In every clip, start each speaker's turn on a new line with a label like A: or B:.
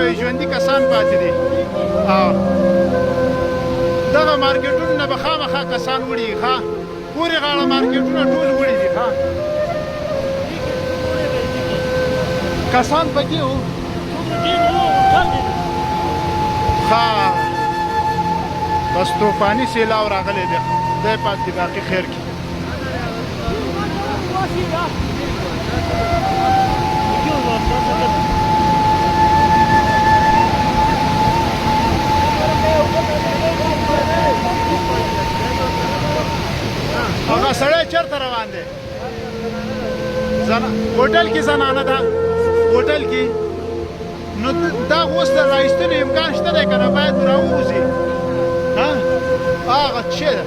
A: وایي ژوندي کسان پاتې دي. دغه مارکېټونو نه به خامخا کسان وړي ښه پورې غاړه مارکېټونه ټول وړي دي ښه کسان پکې وو ښه بس طوفاني سیلاو راغلی دی خدای پاک دې باقي خیر کړي. هغه سړی چېرته روان دی؟ هوټل کې زنانه ده هوټل کې نو دا اوس د رایستلو امکان شته دی که نه باید راووځي هغه چې ده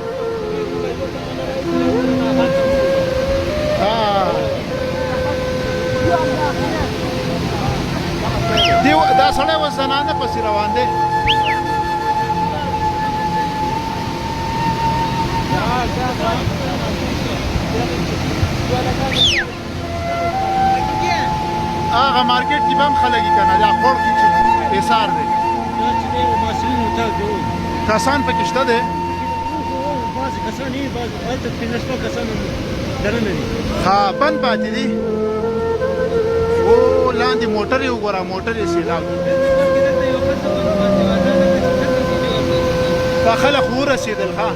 A: دا سړی اوس زنانه پسې روان دی هغه مارکیټ کې به هم خلک یي که نه دا خوړ کې چې حصار دی کسان پکې شته دی ها بند پاتې دي او لاندې موټر یې وګوره موټر یې سیلاب دا خلک ورسېدل ښه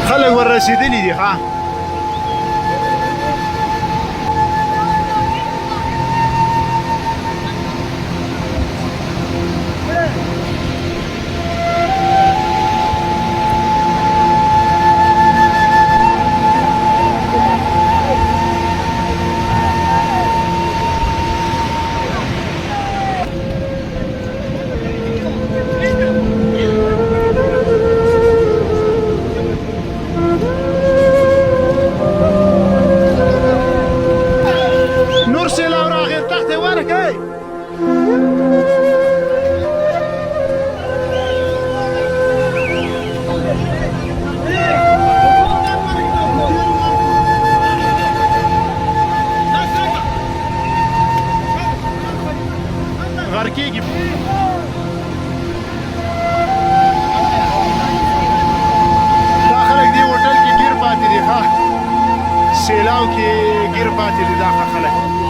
A: خلک ورسېدلي دي ښه کېږي دا خلک دې هوټل کې ګیر پاتې دي ښه سیلاو کې ګیر پاتې دي دا ښه خلک